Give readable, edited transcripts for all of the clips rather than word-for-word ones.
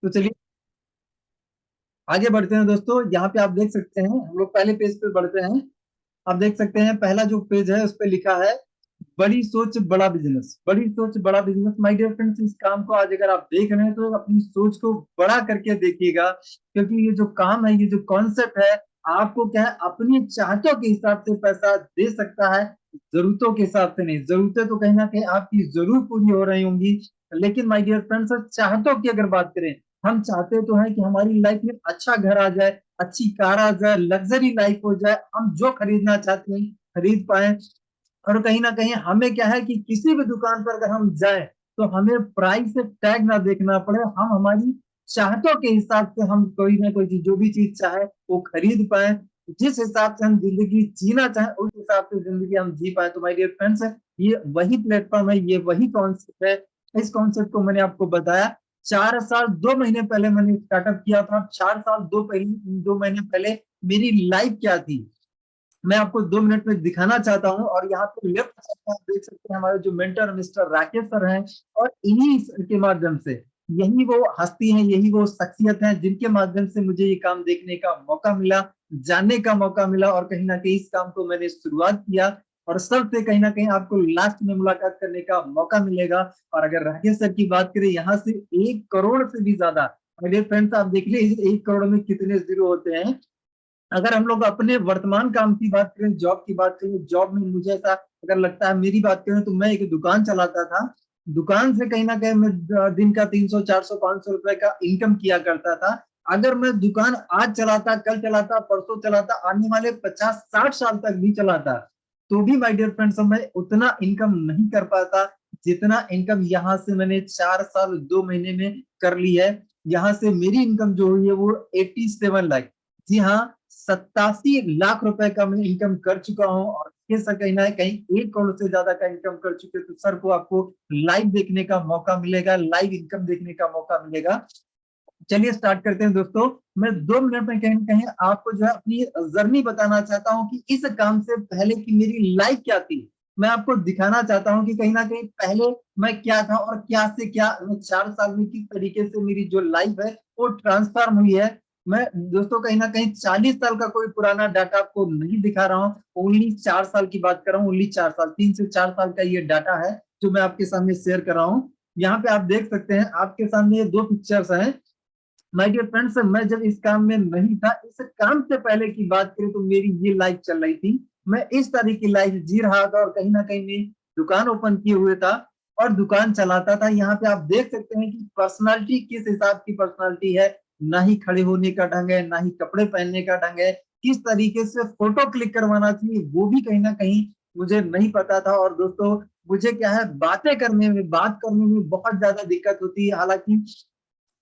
तो चलिए आगे बढ़ते हैं दोस्तों। यहाँ पे आप देख सकते हैं, हम लोग पहले पेज पे बढ़ते हैं। आप देख सकते हैं पहला जो पेज है उस पे लिखा है बड़ी सोच बड़ा बिजनेस। बड़ी सोच बड़ा बिजनेस, माय डियर फ्रेंड्स, इस काम को आज अगर आप देख रहे हैं तो अपनी सोच को बड़ा करके देखिएगा, क्योंकि ये जो काम है, ये जो कॉन्सेप्ट है, आपको क्या है अपनी चाहतों के हिसाब से पैसा दे सकता है, जरूरतों के हिसाब से नहीं। जरूरतें तो कहीं ना कहीं आपकी जरूर पूरी हो रही होंगी, लेकिन माय डियर फ्रेंड्स, चाहतों की अगर बात करें, हम चाहते तो हैं कि हमारी लाइफ में अच्छा घर आ जाए, अच्छी कार आ जाए, लग्जरी लाइफ हो जाए, हम जो खरीदना चाहते हैं खरीद पाए। और कहीं ना कहीं हमें क्या है कि किसी भी दुकान पर अगर हम जाए तो हमें प्राइस टैग ना देखना पड़े, हम हमारी चाहतों के हिसाब से हम कोई ना कोई चीज, जो भी चीज चाहे वो खरीद पाए। जिस हिसाब से हम जिंदगी जीना चाहें उस हिसाब से जिंदगी हम जी पाए। तो माय डियर फ्रेंड्स, ये वही प्लेटफॉर्म है, ये वही कॉन्सेप्ट है। इस कॉन्सेप्ट को मैंने आपको बताया 4 साल 2 महीने पहले मैंने स्टार्टअप किया था। 4 साल 2 महीने पहले मेरी लाइफ क्या थी, मैं आपको 2 मिनट में दिखाना चाहता हूं। और यहाँ पे लेफ्ट साइड में आप देख सकते हैं हमारे जो मेंटर मिस्टर राकेश सर हैं। और इन्हीं के माध्यम से, यही वो हस्ती हैं, यही वो शख्सियत हैं जिनके माध्यम से मुझे ये काम देखने का मौका मिला, जानने का मौका मिला, और कहीं ना कहीं इस काम को मैंने शुरुआत किया। और सबसे कहीं ना कहीं आपको लास्ट में मुलाकात करने का मौका मिलेगा। और अगर राकेश सर की बात करें, यहाँ से 1 करोड़ से भी ज्यादा, मेरे फ्रेंड्स आप देख लीजिए 1 करोड़ में कितने जीरो होते हैं। अगर हम लोग अपने वर्तमान काम की बात करें, जॉब की बात करें, जॉब में मुझे ऐसा अगर लगता है, मेरी बात करें तो मैं एक दुकान चलाता था। दुकान से कहीं ना कहीं मैं दिन का 300 400 500 रुपए का इनकम किया करता था। अगर मैं दुकान आज चलाता, कल चलाता, परसों चलाता, आने वाले 50 60 साल तक भी चलाता, तो भी माय डियर फ्रेंड्स मैं उतना इनकम नहीं कर पाता जितना इनकम यहाँ से मैंने 4 साल 2 महीने में कर ली है। यहाँ से मेरी इनकम जो हुई है वो 87 लाख, जी हाँ, 87 लाख रुपए का मैं इनकम कर चुका हूँ। और ये सर कहीं ना कहीं 1 करोड़ से ज्यादा का इनकम कर चुके, तो सर को आपको लाइव देखने का मौका मिलेगा, लाइव इनकम देखने का मौका मिलेगा। चलिए स्टार्ट करते हैं दोस्तों। मैं 2 मिनट में कहीं ना कहीं आपको जो है अपनी जर्नी बताना चाहता हूँ कि इस काम से पहले की मेरी लाइफ क्या थी। मैं आपको दिखाना चाहता हूँ कि कहीं ना कहीं पहले मैं क्या था और क्या से क्या, मैं 4 साल में किस तरीके से मेरी जो लाइफ है वो ट्रांसफॉर्म हुई है। मैं दोस्तों कहीं ना कहीं 40 साल का कोई पुराना डाटा आपको नहीं दिखा रहा हूँ, ओनली 4 साल की बात कर रहा हूँ। ओनली 4 साल, 3 से 4 साल का ये डाटा है जो मैं आपके सामने शेयर कर रहा हूँ। यहाँ पे आप देख सकते हैं, आपके सामने ये दो पिक्चर्स हैं। माय डियर फ्रेंड्स, मैं जब इस काम में नहीं था, इस काम से पहले की बात करें तो मेरी ये लाइफ चल रही थी। मैं इस तरह की लाइफ जी रहा था, और कहीं ना कहीं मैं दुकान ओपन किए हुए था और दुकान चलाता था। यहाँ पे आप देख सकते हैं कि पर्सनालिटी किस हिसाब की पर्सनालिटी है। ना ही खड़े होने का ढंग है, ना ही कपड़े पहनने का ढंग है, किस तरीके से फोटो क्लिक करवाना चाहिए वो भी कहीं ना कहीं मुझे नहीं पता था। और दोस्तों मुझे क्या है, बातें करने में, बात करने में बहुत ज्यादा दिक्कत होती है। हालांकि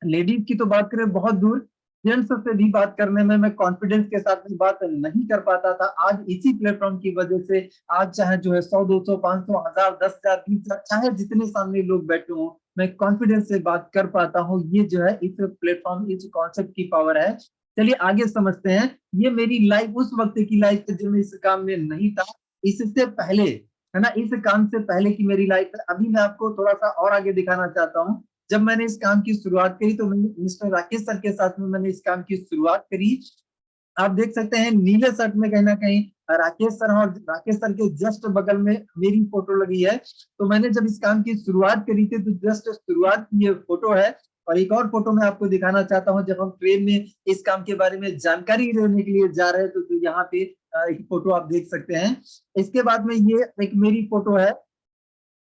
लेडीज की तो बात करें बहुत दूर, जेंट्स से भी बात करने में मैं कॉन्फिडेंस के साथ में बात नहीं कर पाता था। आज इसी प्लेटफॉर्म की वजह से आज चाहे जो है 100 200 500 1000 10,000 20,000 चाहे जितने सामने लोग बैठे हों, मैं कॉन्फिडेंस से बात कर पाता हूँ। ये जो है इस प्लेटफॉर्म, इस कॉन्सेप्ट की पावर है। चलिए आगे समझते हैं। ये मेरी लाइफ उस वक्त की लाइफ थी जब मैं इस काम में नहीं था, इससे पहले, है ना, इस काम से पहले की मेरी लाइफ है। अभी मैं आपको थोड़ा सा और आगे दिखाना चाहता हूँ। जब मैंने इस काम की शुरुआत करी तो मैंने मिस्टर राकेश सर के साथ में मैंने इस काम की शुरुआत करी। आप देख सकते हैं नीले शर्ट में कहीं ना कहीं राकेश सर हैं, और राकेश सर के जस्ट बगल में मेरी फोटो लगी है। तो मैंने जब इस काम की शुरुआत करी थी तो जस्ट शुरुआत की ये फोटो है। और एक और फोटो मैं आपको दिखाना चाहता हूँ, जब हम ट्रेन में इस काम के बारे में जानकारी लेने के लिए जा रहे हैं तो यहाँ पे एक फोटो आप देख सकते हैं। इसके बाद में ये एक मेरी फोटो है।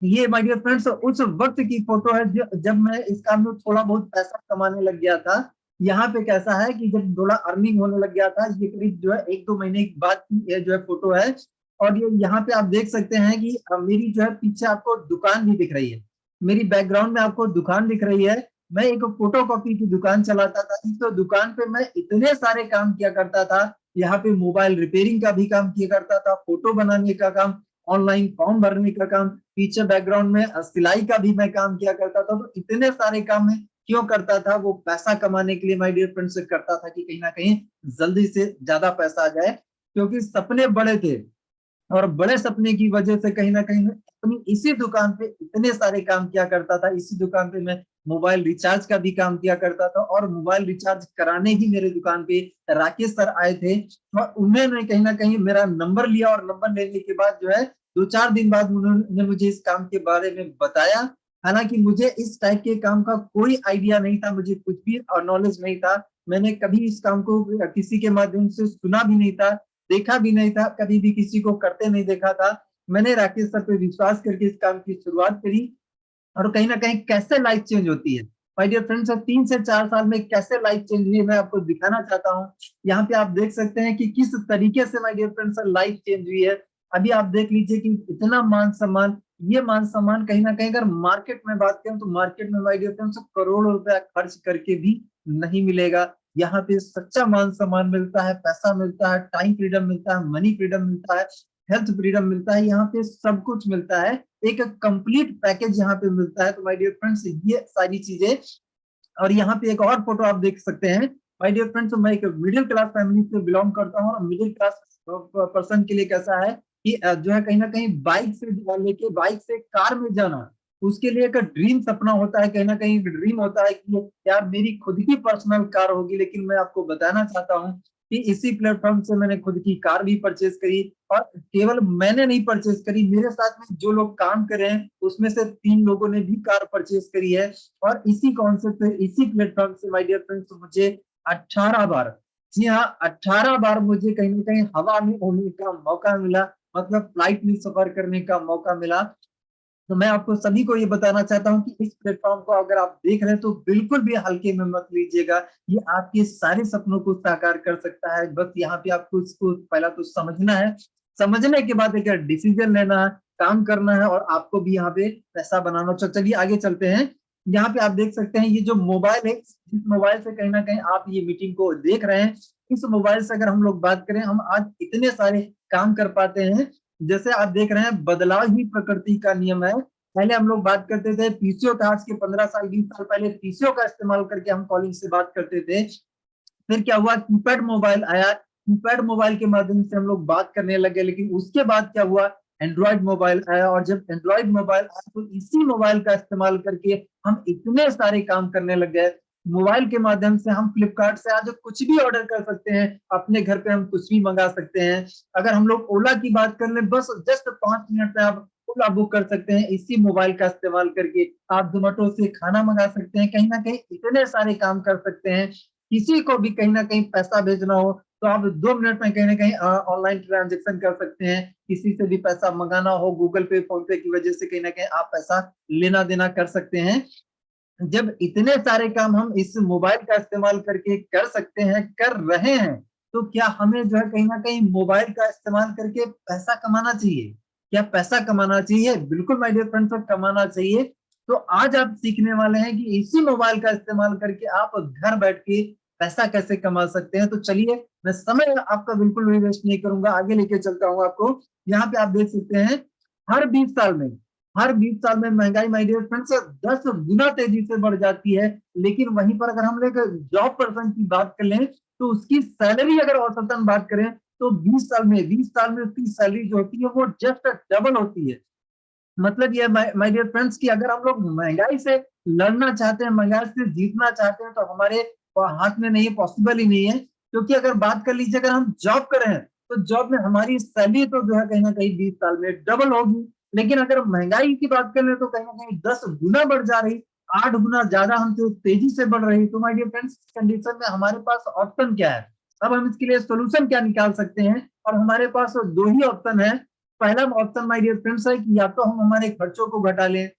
ये माय डियर फ्रेंड्स उस वक्त की फोटो है जब मैं इस काम में थोड़ा बहुत पैसा कमाने लग गया था। यहाँ पे कैसा है कि जब थोड़ा अर्निंग होने लग गया था, ये करीब जो है 1 2 महीने के बाद की ये जो है फोटो है। और ये यहाँ पे आप देख सकते हैं कि मेरी जो है पीछे आपको दुकान भी दिख रही है, मेरी बैकग्राउंड में आपको दुकान दिख रही है। मैं एक फोटो कॉपी की दुकान चलाता था। इस तो दुकान पे मैं इतने सारे काम किया करता था। यहाँ पे मोबाइल रिपेयरिंग का भी काम किया करता था, फोटो बनाने का काम, ऑनलाइन फॉर्म भरने का काम, पीछे बैकग्राउंड में सिलाई का भी मैं काम किया करता था। तो इतने सारे काम मैं क्यों करता था, वो पैसा कमाने के लिए माय डियर फ्रेंड्स करता था कि कहीं ना कहीं जल्दी से ज्यादा पैसा आ जाए, क्योंकि सपने बड़े थे। और बड़े सपने की वजह से कहीं ना कहीं मैं अपनी इसी दुकान पे इतने सारे काम किया करता था। इसी दुकान पे मैं मोबाइल रिचार्ज का भी काम किया करता था, और मोबाइल रिचार्ज कराने ही मेरे दुकान पे राकेश सर आए थे, और उन्होंने कहीं ना कहीं मेरा नंबर लिया, और नंबर लेने के बाद जो है 2-4 दिन बाद उन्होंने मुझे इस काम के बारे में बताया। हालांकि मुझे इस टाइप के काम का कोई आइडिया नहीं था, मुझे कुछ भी नॉलेज नहीं था। मैंने कभी इस काम को किसी के माध्यम से सुना भी नहीं था, देखा भी नहीं था, कभी भी किसी को करते नहीं देखा था। मैंने राकेश सर पे विश्वास करके इस काम की शुरुआत करी, और कहीं ना कहीं कैसे लाइफ चेंज होती है माय डियर फ्रेंड्स, 3 से 4 साल में कैसे लाइफ चेंज हुई है मैं आपको दिखाना चाहता हूँ। यहाँ पे आप देख सकते हैं कि किस तरीके से my dear friends life change हुई है। अभी आप देख लीजिए कि इतना मान सम्मान, ये मान सम्मान कहीं ना कहीं अगर मार्केट में बात करें तो मार्केट में माय डियर फ्रेंड्स करोड़ों रुपया खर्च करके भी नहीं मिलेगा। यहाँ पे सच्चा मान सम्मान मिलता है, पैसा मिलता है, टाइम फ्रीडम मिलता है, मनी फ्रीडम मिलता है, हेल्थ फ्रीडम मिलता है, यहाँ पे सब कुछ मिलता है। एक कंप्लीट पैकेज यहाँ पे मिलता है। तो माय डियर फ्रेंड्स ये सारी चीजें, और यहाँ पे एक और फोटो आप देख सकते हैं। माय डियर फ्रेंड्स मैं एक मिडिल क्लास फैमिली से बिलोंग करता हूँ, और मिडिल क्लास पर्सन के लिए कैसा है कि जो है कहीं ना कहीं बाइक से लेके बाइक से कार में जाना, उसके लिए एक ड्रीम सपना होता है, कहीं ना कहीं ड्रीम होता है कि यार मेरी खुद की पर्सनल कार होगी। लेकिन मैं आपको बताना चाहता हूँ कि इसी प्लेटफॉर्म से मैंने खुद की कार भी परचेज करी, और केवल मैंने नहीं परचेज करी, मेरे साथ में जो लोग काम कर रहे हैं उसमें से 3 लोगों ने भी कार परचेज करी है। और इसी कॉन्सेप्ट से, इसी प्लेटफॉर्म से माय डियर फ्रेंड्स मुझे 18 बार, जी हाँ 18 बार मुझे कहीं ना कहीं हवा में उड़ने का मौका मिला, मतलब फ्लाइट में सफर करने का मौका मिला। तो मैं आपको सभी को ये बताना चाहता हूँ कि इस प्लेटफॉर्म को अगर आप देख रहे हैं तो बिल्कुल भी हल्के में मत लीजिएगा। ये आपके सारे सपनों को साकार कर सकता है। बस यहाँ पे आपको इसको पहला तो समझना है, समझने के बाद एक डिसीजन लेना है, काम करना है, और आपको भी यहाँ पे पैसा बनाना। तो चलिए आगे चलते हैं। यहाँ पे आप देख सकते हैं ये जो मोबाइल है, इस मोबाइल से कहीं ना कहीं आप ये मीटिंग को देख रहे हैं। इस मोबाइल से अगर हम लोग बात करें, हम आज इतने सारे काम कर पाते हैं। जैसे आप देख रहे हैं, बदलाव ही प्रकृति का नियम है। पहले हम लोग बात करते थे पीसीओ था, आज के 15 साल 20 साल पहले पीसीओ का इस्तेमाल करके हम कॉलिंग से बात करते थे। फिर क्या हुआ, कीपैड मोबाइल आया, कीपैड मोबाइल के माध्यम से हम लोग बात करने लगे। लेकिन उसके बाद क्या हुआ, एंड्रॉइड मोबाइल आया, और जब एंड्रॉइड मोबाइल आया तो इसी मोबाइल का इस्तेमाल करके हम इतने सारे काम करने लग गए। मोबाइल के माध्यम से हम फ्लिपकार्ट से आज कुछ भी ऑर्डर कर सकते हैं, अपने घर पे हम कुछ भी मंगा सकते हैं। अगर हम लोग ओला की बात कर ले, बस जस्ट 5 मिनट में आप ओला बुक कर सकते हैं इसी मोबाइल का इस्तेमाल करके। आप जोमेटो से खाना मंगा सकते हैं, कहीं ना कहीं इतने सारे काम कर सकते हैं। किसी को भी कहीं ना कहीं पैसा भेजना हो तो आप 2 मिनट में कहीं ना कहीं ऑनलाइन ट्रांजेक्शन कर सकते हैं। किसी से भी पैसा मंगाना हो, गूगल पे फोन पे की वजह से कहीं ना कहीं आप पैसा लेना देना कर सकते हैं। जब इतने सारे काम हम इस मोबाइल का इस्तेमाल करके कर सकते हैं, कर रहे हैं, तो क्या हमें जो है कहीं ना कहीं मोबाइल का इस्तेमाल करके पैसा कमाना चाहिए? क्या पैसा कमाना चाहिए? बिल्कुल माय डियर फ्रेंड्स कमाना चाहिए। तो आज आप सीखने वाले हैं कि इसी मोबाइल का इस्तेमाल करके आप घर बैठ के पैसा कैसे कमा सकते हैं। तो चलिए, मैं समय आपका बिल्कुल भी वेस्ट नहीं करूंगा, आगे लेके चलता हूँ आपको। यहाँ पे आप देख सकते हैं, हर 20 साल में, हर 20 साल में महंगाई माय डियर फ्रेंड्स 10 गुना तेजी से बढ़ जाती है। लेकिन वहीं पर अगर हम लोग जॉब पर्सन की बात कर लें तो उसकी सैलरी अगर औसतन बात करें तो 20 साल में उसकी सैलरी जो होती है वो जस्ट डबल होती है। मतलब ये माय डियर फ्रेंड्स कि अगर हम लोग महंगाई से लड़ना चाहते हैं, महंगाई से जीतना चाहते हैं, तो हमारे हाथ में नहीं है, पॉसिबल ही नहीं है। क्योंकि अगर बात कर लीजिए, अगर हम जॉब करें तो जॉब में हमारी सैलरी तो जो है कहीं ना कहीं 20 साल में डबल होगी। लेकिन अगर महंगाई की बात करें तो कहीं ना कहीं 10 गुना बढ़ जा रही, 8 गुना ज्यादा हमसे तेजी से बढ़ रही। तो माय डियर फ्रेंड्स, कंडीशन में हमारे पास ऑप्शन क्या है? अब हम इसके लिए सोल्यूशन क्या निकाल सकते हैं? और हमारे पास दो ही ऑप्शन है। पहला ऑप्शन माय डियर फ्रेंड्स है कि या तो हम हमारे खर्चों को घटा लें।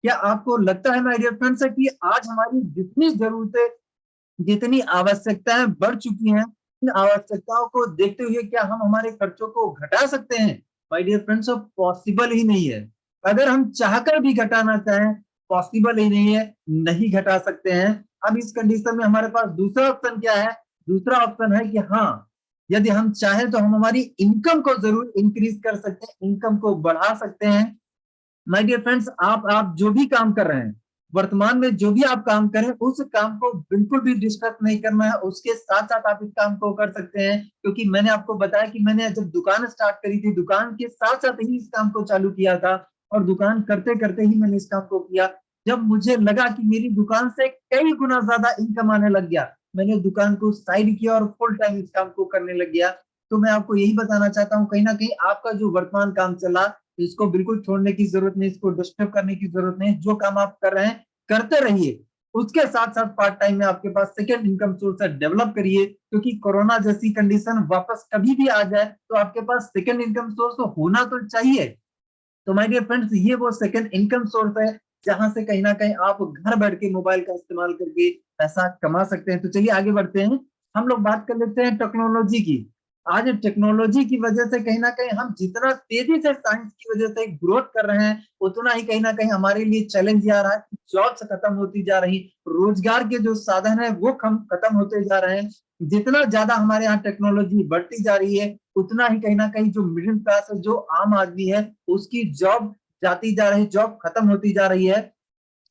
क्या आपको लगता है माय डियर फ्रेंड्स है कि आज हमारी जितनी जरूरतें, जितनी आवश्यकताएं बढ़ चुकी हैं, इन आवश्यकताओं को देखते हुए क्या हम हमारे खर्चों को घटा सकते हैं? माय डियर फ्रेंड्स, पॉसिबल ही नहीं है। अगर हम चाहकर भी घटाना चाहें, पॉसिबल ही नहीं है, नहीं घटा सकते हैं। अब इस कंडीशन में हमारे पास दूसरा ऑप्शन क्या है? दूसरा ऑप्शन है कि हाँ, यदि हम चाहें तो हम हमारी इनकम को जरूर इंक्रीज कर सकते हैं, इनकम को बढ़ा सकते हैं। माय डियर फ्रेंड्स, आप जो भी काम कर रहे हैं, वर्तमान में जो भी आप काम करें उस काम को बिल्कुल भी डिस्टर्ब नहीं करना है, उसके साथ साथ आप इस काम को कर सकते हैं। क्योंकि मैंने आपको बताया कि मैंने जब दुकान स्टार्ट करी थी, दुकान के साथ साथ ही इस काम को चालू किया था, और दुकान करते करते ही मैंने इस काम को किया। जब मुझे लगा कि मेरी दुकान से कई गुना ज्यादा इनकम आने लग गया, मैंने दुकान को साइड किया और फुल टाइम इस काम को करने लग गया। तो मैं आपको यही बताना चाहता हूँ, कहीं ना कहीं आपका जो वर्तमान काम चला, इसको बिल्कुल छोड़ने की जरूरत नहीं, इसको डिस्टर्ब करने की जरूरत नहीं। जो काम आप कर रहे हैं करते रहिए, उसके साथ साथ पार्ट टाइम में आपके पास सेकेंड इनकम सोर्स है, डेवलप करिए। क्योंकि कोरोना जैसी कंडीशन वापस कभी भी आ जाए तो आपके पास सेकेंड इनकम सोर्स तो होना तो चाहिए। तो माय डियर फ्रेंड्स, ये वो सेकंड इनकम सोर्स है जहां से कहीं ना कहीं आप घर बैठ के मोबाइल का इस्तेमाल करके पैसा कमा सकते हैं। तो चलिए आगे बढ़ते हैं, हम लोग बात कर लेते हैं टेक्नोलॉजी की। आज टेक्नोलॉजी की वजह से कहीं ना कहीं हम जितना तेजी से साइंस की वजह से ग्रोथ कर रहे हैं, उतना ही कहीं ना कहीं हमारे लिए चैलेंज आ रहा है। जॉब्स खत्म होती जा रही, रोजगार के जो साधन है वो कम खत्म होते जा रहे हैं। जितना ज्यादा हमारे यहाँ टेक्नोलॉजी बढ़ती जा रही है, उतना ही कहीं ना कहीं जो मिडिल क्लास है, जो आम आदमी है, उसकी जॉब जाती जा रही, जॉब खत्म होती जा रही है।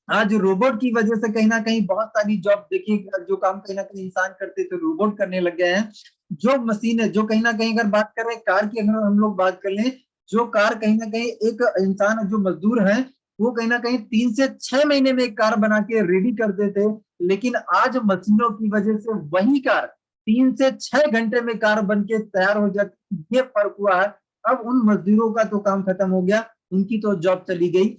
आज रोबोट की वजह से कहीं ना कहीं बहुत सारी जॉब, देखिए जो काम कहीं ना कहीं इंसान करते थे रोबोट करने लग गए हैं। जो मशीन है, जो कहीं ना कहीं अगर बात करें कार की, अगर हम लोग बात कर लें, जो कार कहीं ना कहीं एक इंसान जो मजदूर है, वो कहीं ना कहीं 3 से 6 महीने में एक कार बना के रेडी करते थे। लेकिन आज मशीनों की वजह से वही कार 3 से 6 घंटे में कार बन के तैयार हो जाती, ये फर्क हुआ है। अब उन मजदूरों का तो काम खत्म हो गया, उनकी तो जॉब चली गई।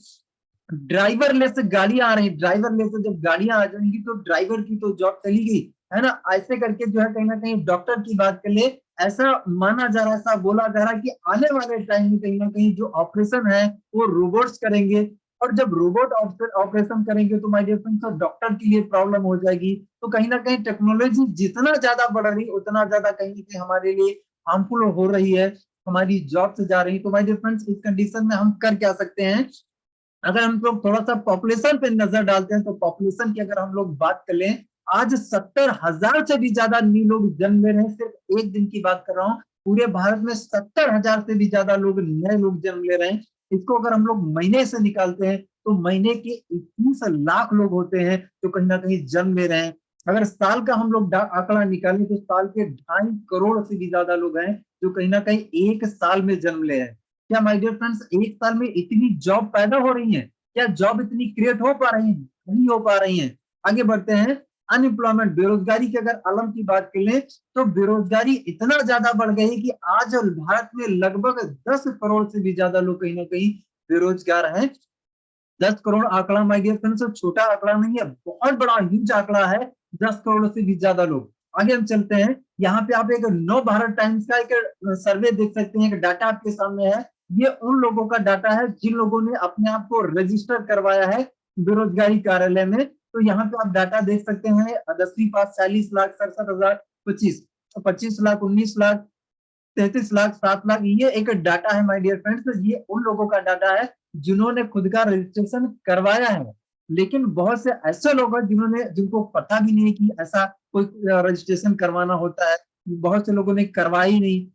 ड्राइवरलेस गाड़ियां आ रही, ड्राइवरलेस जब गाड़ियां आ जाएंगी तो ड्राइवर की तो जॉब चली गई, है ना। ऐसे करके जो है कहीं ना कहीं डॉक्टर की बात कर ले, ऐसा माना जा रहा है, ऐसा बोला जा रहा है कि आने वाले टाइम में कहीं ना कहीं जो ऑपरेशन है वो रोबोट्स करेंगे। और जब रोबोट ऑपरेशन करेंगे तो माय डियर फ्रेंड्स, तो डॉक्टर के लिए प्रॉब्लम हो जाएगी। तो कहीं ना कहीं टेक्नोलॉजी जितना ज्यादा बढ़ रही, उतना ज्यादा कहीं ना कहीं हमारे लिए हार्मफुल हो रही है, हमारी जॉब से जा रही। तो माय डियर फ्रेंड्स, इस कंडीशन में हम कर क्या सकते हैं? अगर हम लोग थोड़ा सा पॉपुलेशन पे नजर डालते हैं, तो पॉपुलेशन की अगर हम लोग बात कर लें, आज 70,000 से भी ज्यादा न्यू लोग जन्म ले रहे हैं। सिर्फ एक दिन की बात कर रहा हूँ, पूरे भारत में 70,000 से भी ज्यादा लोग, नए लोग जन्म ले रहे हैं। इसको अगर हम लोग महीने से निकालते हैं, तो महीने के 21 लाख लोग होते हैं जो कहीं ना कहीं जन्म ले रहे हैं। अगर साल का हम लोग आंकड़ा निकालें, तो साल के 2.5 करोड़ से भी ज्यादा लोग हैं जो कहीं ना कहीं एक साल में जन्म ले हैं। क्या माय डियर फ्रेंड्स, एक साल में इतनी जॉब पैदा हो रही है? क्या जॉब इतनी क्रिएट हो पा रही है? नहीं हो पा रही है। आगे बढ़ते हैं, अनएम्प्लॉयमेंट, बेरोजगारी की अगर आलम की बात कर ले, तो बेरोजगारी इतना ज्यादा बढ़ गई है कि आज भारत में लगभग 10 करोड़ से भी ज्यादा लोग कहीं ना कहीं बेरोजगार हैं। 10 करोड़ आंकड़ा माय डियर फ्रेंड्स छोटा आंकड़ा नहीं है, बहुत बड़ा ह्यूज आंकड़ा है। 10 करोड़ से भी ज्यादा लोग। आगे हम चलते हैं, यहाँ पे आप एक नव भारत टाइम्स का एक सर्वे देख सकते हैं, एक डाटा आपके सामने है। ये उन लोगों का डाटा है जिन लोगों ने अपने आप को रजिस्टर करवाया है बेरोजगारी कार्यालय में। तो यहाँ पे आप डाटा देख सकते हैं, 10वीं पास 40,67,025, 25 लाख, 19 लाख, 33 लाख, 7 लाख, ये एक डाटा है माय डियर फ्रेंड्स। ये उन लोगों का डाटा है जिन्होंने खुद का रजिस्ट्रेशन करवाया है। लेकिन बहुत से ऐसे लोग हैं जिन्होंने, जिनको पता भी नहीं कि ऐसा कोई रजिस्ट्रेशन करवाना होता है। बहुत से लोगों ने करवाया ही नहीं।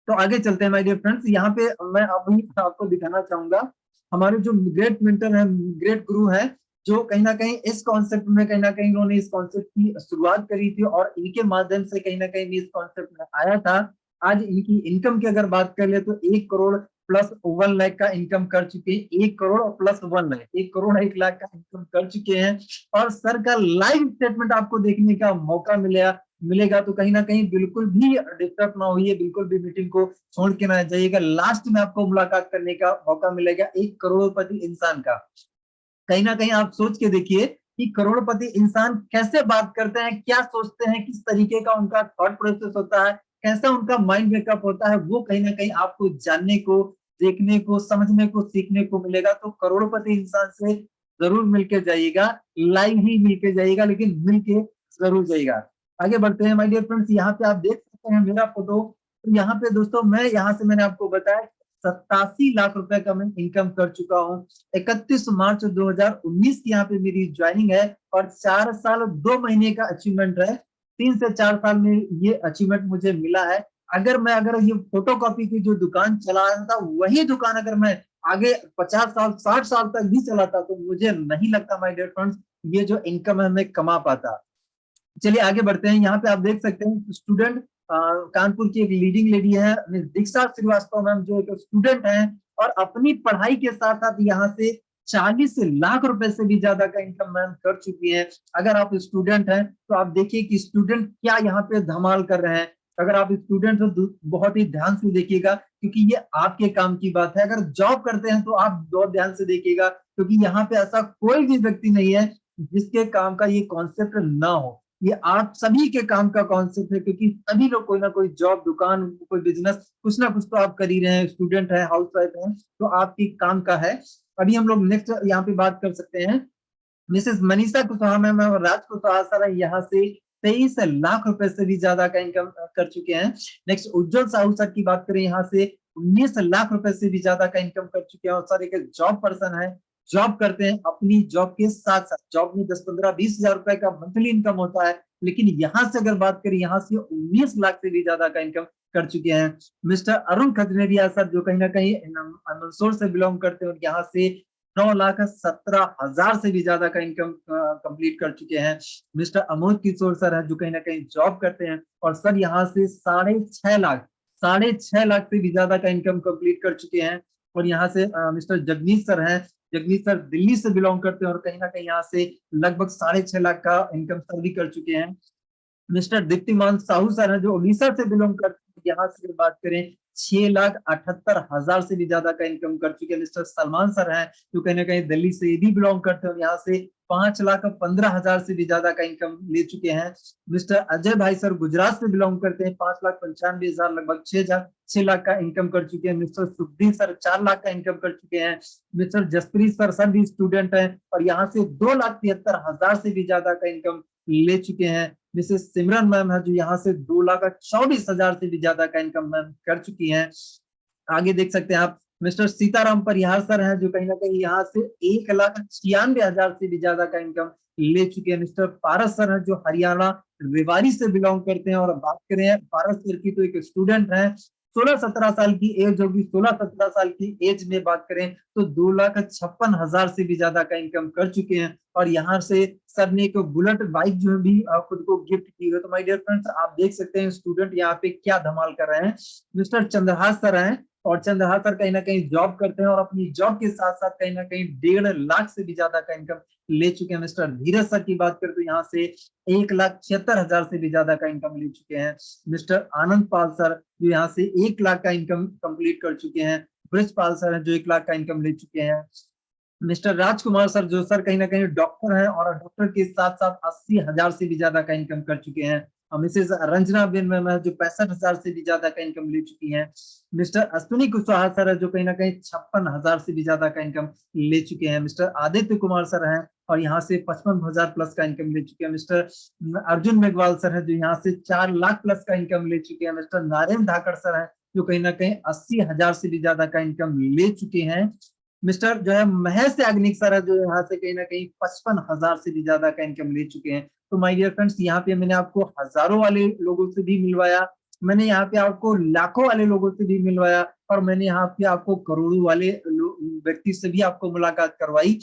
तो आगे चलते हैं माय डियर फ्रेंड्स, यहाँ पे मैं अभी आपको दिखाना चाहूंगा हमारे जो ग्रेट मेंटर है, ग्रेट गुरु है, जो कहीं ना कहीं इस कॉन्सेप्ट में, कहीं ना कहीं इन्होंने इस कॉन्सेप्ट की शुरुआत करी थी, और इनके माध्यम से कहीं ना कहीं इस कॉन्सेप्ट में आया था। आज इनकी इनकम की अगर बात कर ले, तो 1 करोड़ प्लस 1 लाख का इनकम कर चुके हैं। 1 करोड़ प्लस 1 लाख, 1 करोड़ 1 लाख का इनकम कर चुके हैं। और सर का लाइव स्टेटमेंट आपको देखने का मौका मिलेगा। तो कहीं ना कहीं बिल्कुल भी डिस्टर्ब ना होइए, बिल्कुल भी मीटिंग को छोड़ के ना जाइएगा। लास्ट में आपको मुलाकात करने का मौका मिलेगा एक करोड़पति इंसान का। कहीं ना कहीं आप सोच के देखिए कि करोड़पति इंसान कैसे बात करते हैं, क्या सोचते हैं, किस तरीके का उनका थॉट प्रोसेस होता है, कैसा उनका माइंड मेकअप होता है, वो कहीं ना कहीं आपको जानने को, देखने को, समझने को, सीखने को मिलेगा। तो करोड़पति इंसान से जरूर मिलके जाइएगा, लाइव ही मिलके जाइएगा, लेकिन मिलके जरूर जाइएगा। आगे बढ़ते हैं माय डियर फ्रेंड्स, यहाँ पे आप देख सकते हैं मेरा फोटो। तो यहाँ पे दोस्तों, मैं यहाँ से मैंने आपको बताया 87 लाख रुपए का मैं इनकम कर चुका हूँ। 31 मार्च 2019 की यहाँ पे मेरी ज्वाइनिंग है, और 4 साल 2 महीने का अचीवमेंट है। 3 से 4 साल में ये अचीवमेंट मुझे मिला है। अगर ये फोटो कॉपी की जो दुकान चला रहा था, वही दुकान अगर मैं आगे 50 साल 60 साल तक भी चलाता तो मुझे नहीं लगता माय डियर फ्रेंड्स ये जो इनकम है मैं कमा पाता। चलिए आगे बढ़ते हैं। यहाँ पे आप देख सकते हैं स्टूडेंट कानपुर की एक लीडिंग लेडी है मिस दीक्षा श्रीवास्तव मैम, जो एक स्टूडेंट है और अपनी पढ़ाई के साथ साथ यहाँ से 40 लाख रुपए से भी ज्यादा का इनकम मैम कर चुकी है। अगर आप स्टूडेंट हैं तो आप देखिए कि स्टूडेंट क्या यहाँ पे धमाल कर रहे हैं। अगर आप स्टूडेंट हो तो बहुत ही ध्यान से देखिएगा क्योंकि ये आपके काम की बात है। अगर जॉब करते हैं तो आप बहुत ध्यान से देखिएगा क्योंकि यहाँ पे ऐसा कोई भी व्यक्ति नहीं है जिसके काम का ये कॉन्सेप्ट ना हो। ये आप सभी के काम का कॉन्सेप्ट है क्योंकि सभी लोग कोई ना कोई जॉब, दुकान, कोई बिजनेस, कुछ ना कुछ तो आप कर ही रहे हैं। स्टूडेंट है, हाउस वाइफ है, तो आपकी काम का है। अभी हम लोग नेक्स्ट यहाँ पे बात कर सकते हैं मिसेस मनीषा कुशवाहा मैम और राज कुशवाहा सर यहाँ से 23 लाख रुपए से भी ज्यादा का इनकम कर चुके हैं। नेक्स्ट उज्जवल साहू सर की बात करें यहाँ से 19 लाख रुपए से भी ज्यादा का इनकम कर चुके हैं और सर एक जॉब पर्सन है, जॉब करते हैं। अपनी जॉब के साथ साथ जॉब में 10-15-20 हजार रुपए का मंथली इनकम होता है, लेकिन यहाँ से अगर बात करें यहाँ से 19 लाख से भी ज्यादा का इनकम कर चुके हैं। मिस्टर अरुण खजनेरिया सर जो कहीं ना कहीं मंदसौर से बिलोंग करते हैं और यहाँ से 9,17,000 से भी ज्यादा का इनकम कंप्लीट कर चुके हैं। मिस्टर अमोद किशोर सर है जो कहीं ना कहीं जॉब करते हैं और सर यहाँ से 6.5 लाख से भी ज्यादा का इनकम कंप्लीट कर चुके हैं। और यहाँ से मिस्टर जगदीश सर हैं, जगदीश सर दिल्ली से बिलोंग करते हैं और कहीं ना कहीं यहाँ से लगभग 6.5 लाख का इनकम सर भी कर चुके हैं। मिस्टर दीप्तिमान साहू सर है जो उड़ीसा से बिलोंग करते हैं, यहाँ से बात करें 6,78,000 से भी ज्यादा का इनकम कर चुके हैं। मिस्टर सलमान सर हैं जो कहीं ना कहीं दिल्ली से भी बिलोंग करते हैं और यहाँ से 5,15,000 से भी ज्यादा का इनकम ले चुके हैं। मिस्टर अजय भाई सर गुजरात से बिलोंग करते हैं, 5,95,000 लगभग 6 लाख का इनकम कर चुके हैं। मिस्टर सुखदीप सर 4 लाख का इनकम कर चुके हैं। मिस्टर जसप्रीत सर भी स्टूडेंट हैं और यहाँ से 2,73,000 से भी ज्यादा का इनकम ले चुके हैं। मिसेस सिमरन मैम है जो यहाँ से 2,24,000 से भी ज्यादा का इनकम मैम कर चुकी हैं। आगे देख सकते हैं आप मिस्टर सीताराम परिहार सर हैं जो कहीं ना कहीं यहाँ से 1,96,000 से भी ज्यादा का इनकम ले चुके हैं। मिस्टर पारस सर हैं जो हरियाणा रेवाड़ी से बिलोंग करते हैं और बात करें पारस सर की तो एक स्टूडेंट है, 16-17 साल की एज होगी। 16-17 साल की एज में बात करें तो 2,56,000 से भी ज्यादा का इनकम कर चुके हैं और यहाँ से सर ने एक बुलेट बाइक जो भी खुद को गिफ्ट की है। तो माय डियर फ्रेंड्स आप देख सकते हैं स्टूडेंट यहाँ पे क्या धमाल कर रहे हैं। मिस्टर चंद्रहास सर हैं और चंद्रहास सर कहीं ना कहीं जॉब करते हैं और अपनी जॉब के साथ साथ कहीं ना कहीं 1.5 लाख से भी ज्यादा का इनकम ले चुके हैं। मिस्टर धीरज सर की बात करें तो यहाँ से 1,76,000 से भी ज्यादा का इनकम ले चुके हैं। मिस्टर आनंद पाल सर जो यहाँ से 1 लाख का इनकम कंप्लीट कर चुके हैं। ब्रजपाल सर हैं जो 1 लाख का इनकम ले चुके हैं। मिस्टर राजकुमार सर जो सर कहीं ना कहीं डॉक्टर हैं और डॉक्टर के साथ साथ 80,000 से भी ज्यादा का इनकम कर चुके हैं। और मिसेज रंजना बेन मैम है जो 65,000 से भी ज्यादा का इनकम ले चुकी हैं। मिस्टर अश्विनी कुशवाहा सर है जो कहीं ना कहीं 56,000 से भी ज्यादा का इनकम ले चुके हैं। मिस्टर आदित्य कुमार सर हैं और यहाँ से 55,000 प्लस का इनकम ले चुके हैं। मिस्टर अर्जुन मेघवाल सर है जो यहाँ से 4 लाख प्लस का इनकम ले चुके हैं। मिस्टर नारायण धाकड़ सर है जो कहीं ना कहीं 80,000 से भी ज्यादा का इनकम ले चुके हैं। मिस्टर जो है महेश याग्निक सर है जो यहाँ से कहीं ना कहीं 55,000 से भी ज्यादा का इनकम ले चुके हैं। तो माय डियर फ्रेंड्स यहाँ पे मैंने आपको हजारों वाले लोगों से भी मिलवाया, मैंने यहाँ पे आपको लाखों वाले लोगों से भी मिलवाया और मैंने यहाँ पे आपको करोड़ों वाले व्यक्ति से भी आपको मुलाकात करवाई।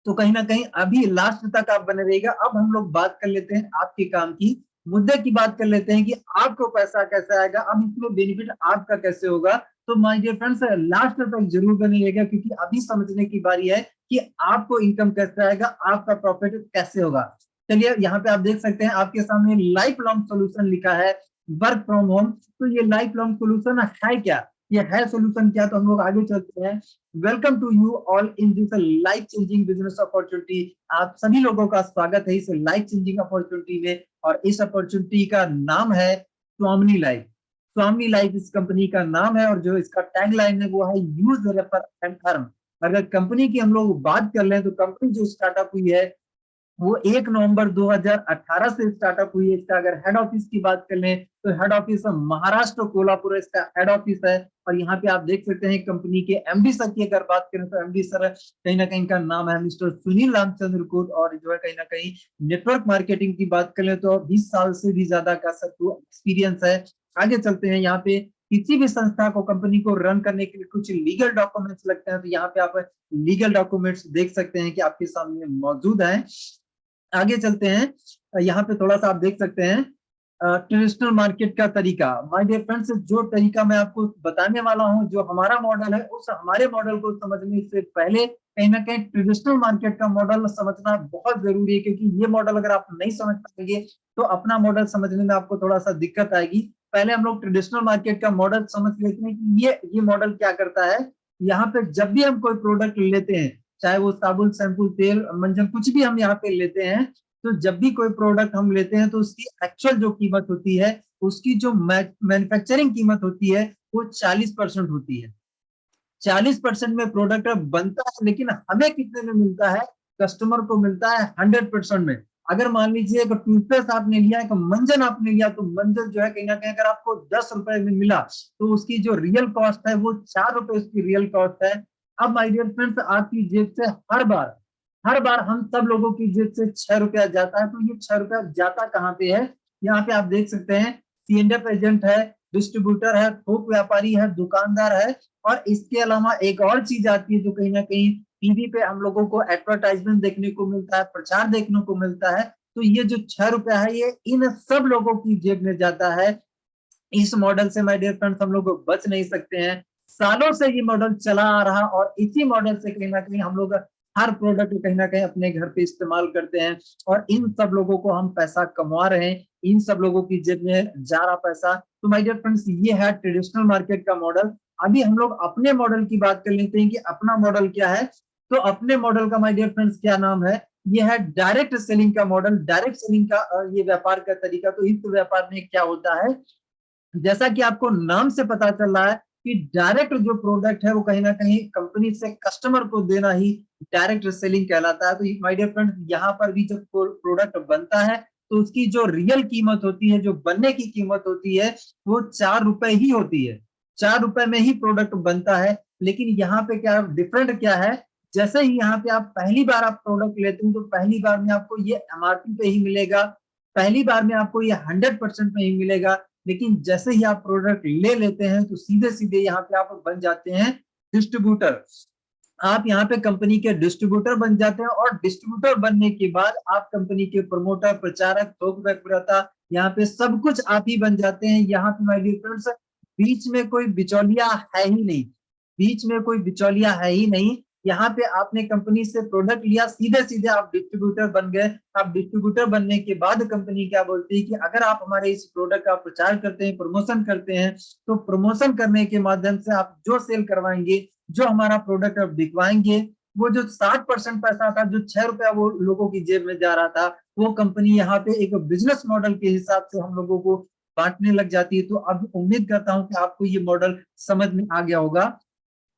तो कहीं ना कहीं अभी लास्ट तक आप बने रहिएगा। अब हम लोग बात कर लेते हैं आपके काम की, मुद्दे की बात कर लेते हैं कि आपको पैसा कैसे आएगा, अब इसमें बेनिफिट आपका कैसे होगा। तो माय डियर फ्रेंड्स लास्ट तक जरूर बने रहिएगा क्योंकि अभी समझने की बारी है कि आपको इनकम कैसे आएगा, आपका प्रॉफिट कैसे होगा। चलिए यहाँ पे आप देख सकते हैं आपके सामने लाइफ लॉन्ग सोल्यूशन लिखा है, वर्क फ्रॉम होम। तो ये लाइफ लॉन्ग सोल्यूशन है क्या, ये है सोल्यूशन क्या, तो हम लोग आगे चलते हैं। Welcome to you all in this life changing business opportunity. आप सभी लोगों का स्वागत है इस लाइफ चेंजिंग अपॉर्चुनिटी में और इस अपॉर्चुनिटी का नाम है स्वामिनी लाइफ। स्वामी लाइफ इस कंपनी का नाम है और जो इसका टैगलाइन है वो है यूज रेफर एंड अर्न। अगर कंपनी की हम लोग बात कर ले तो कंपनी जो स्टार्टअप हुई है वो 1 नवंबर 2018 से स्टार्टअप हुई है। इसका अगर हेड ऑफिस की बात कर लें तो हेड ऑफिस महाराष्ट्र कोल्हापुर इसका हेड ऑफिस है। और यहाँ पे आप देख सकते हैं कंपनी के एमडी सर की अगर बात करें तो एमडी सर कहीं ना कहीं इनका नाम है मिस्टर सुनील रामचंद्र कोट और जो है कहीं ना कहीं नेटवर्क मार्केटिंग की बात करें तो 20 साल से भी ज्यादा का सबको एक्सपीरियंस है। आगे चलते हैं यहाँ पे किसी भी संस्था को, कंपनी को रन करने के लिए कुछ लीगल डॉक्यूमेंट्स लगते हैं, तो यहाँ पे आप लीगल डॉक्यूमेंट्स देख सकते हैं कि आपके सामने मौजूद है। आगे चलते हैं, यहाँ पे थोड़ा सा आप देख सकते हैं ट्रेडिशनल मार्केट का तरीका। माय डियर फ्रेंड्स, जो तरीका मैं आपको बताने वाला हूँ, जो हमारा मॉडल है, उस हमारे मॉडल को समझने से पहले कहीं ना कहीं ट्रेडिशनल मार्केट का मॉडल समझना बहुत जरूरी है, क्योंकि ये मॉडल अगर आप नहीं समझ पाएंगे तो अपना मॉडल समझने में आपको थोड़ा सा दिक्कत आएगी। पहले हम लोग ट्रेडिशनल मार्केट का मॉडल समझ लेते हैं कि ये मॉडल क्या करता है। यहाँ पे जब भी हम कोई प्रोडक्ट लेते हैं, चाहे वो साबुन, शैम्पू, तेल, मंजन, कुछ भी हम यहाँ पे लेते हैं, तो जब भी कोई प्रोडक्ट हम लेते हैं तो उसकी एक्चुअल जो कीमत होती है, उसकी जो मैन्युफैक्चरिंग कीमत होती है, वो 40% होती है। 40% में प्रोडक्ट बनता है, लेकिन हमें कितने में मिलता है? कस्टमर को मिलता है 100% में। अगर मान लीजिए एक टूथपेस्ट आपने लिया, एक मंजन आपने लिया, तो मंजन जो है कहीं ना कहीं अगर आपको 10 रुपए में मिला, तो उसकी जो रियल कॉस्ट है वो 4 रुपए उसकी रियल कॉस्ट है। अब माय डियर फ्रेंड्स, आपकी जेब से हर बार हम सब लोगों की जेब से 6 रुपया जाता है। तो ये 6 रुपया जाता कहाँ पे है? यहाँ पे आप देख सकते हैं, C&F एजेंट है, डिस्ट्रीब्यूटर है, थोक व्यापारी है, दुकानदार है, और इसके अलावा एक और चीज आती है जो कहीं ना कहीं टीवी पे हम लोगों को एडवर्टाइजमेंट देखने को मिलता है, प्रचार देखने को मिलता है। तो ये जो 6 रुपया है, ये इन सब लोगों की जेब में जाता है। इस मॉडल से माय डियर फ्रेंड्स हम लोग बच नहीं सकते हैं। सालों से ये मॉडल चला आ रहा, और इसी मॉडल से कहीं ना कहीं हम लोग हर प्रोडक्ट कहीं ना कहीं अपने घर पे इस्तेमाल करते हैं, और इन सब लोगों को हम पैसा कमा रहे हैं, इन सब लोगों की जेब में जा रहा पैसा। तो माय डियर फ्रेंड्स, ये है ट्रेडिशनल मार्केट का मॉडल। अभी हम लोग अपने मॉडल की बात कर लेते हैं कि अपना मॉडल क्या है। तो अपने मॉडल का माय डियर फ्रेंड्स क्या नाम है? ये है डायरेक्ट सेलिंग का मॉडल। डायरेक्ट सेलिंग का ये व्यापार का तरीका। तो इस व्यापार में क्या होता है, जैसा कि आपको नाम से पता चल रहा है कि डायरेक्ट जो प्रोडक्ट है वो कहीं ना कहीं कंपनी से कस्टमर को देना ही डायरेक्ट सेलिंग कहलाता है। तो माय डियर फ्रेंड्स, यहाँ पर भी जब प्रोडक्ट बनता है तो उसकी जो रियल कीमत होती है, जो बनने की कीमत होती है, वो 4 रुपए ही होती है। 4 रुपए में ही प्रोडक्ट बनता है। लेकिन यहाँ पे क्या डिफरेंट क्या है, जैसे ही यहाँ पे आप पहली बार आप प्रोडक्ट लेते हैं, तो पहली बार में आपको ये MRP पे ही मिलेगा, पहली बार में आपको ये 100% में ही मिलेगा। लेकिन जैसे ही आप प्रोडक्ट ले लेते हैं, तो सीधे सीधे यहाँ पे आप बन जाते हैं डिस्ट्रीब्यूटर। आप यहाँ पे कंपनी के डिस्ट्रीब्यूटर बन जाते हैं, और डिस्ट्रीब्यूटर बनने के बाद आप कंपनी के प्रमोटर, प्रचारक, थोक विक्रेता, यहाँ पे सब कुछ आप ही बन जाते हैं। यहाँ पे माय डियर फ्रेंड्स, बीच में कोई बिचौलिया है ही नहीं, बीच में कोई बिचौलिया है ही नहीं। यहाँ पे आपने कंपनी से प्रोडक्ट लिया, सीधे सीधे आप डिस्ट्रीब्यूटर बन गए। आप डिस्ट्रीब्यूटर बनने के बाद कंपनी क्या बोलती है कि अगर आप हमारे इस प्रोडक्ट का प्रचार करते हैं, प्रमोशन करते हैं, तो प्रमोशन करने के माध्यम से आप जो सेल करवाएंगे, जो हमारा प्रोडक्ट आप दिखवाएंगे, वो जो 60% पैसा था, जो 6 रुपया वो लोगों की जेब में जा रहा था, वो कंपनी यहाँ पे एक बिजनेस मॉडल के हिसाब से हम लोगों को बांटने लग जाती है। तो अब उम्मीद करता हूँ कि आपको ये मॉडल समझ में आ गया होगा।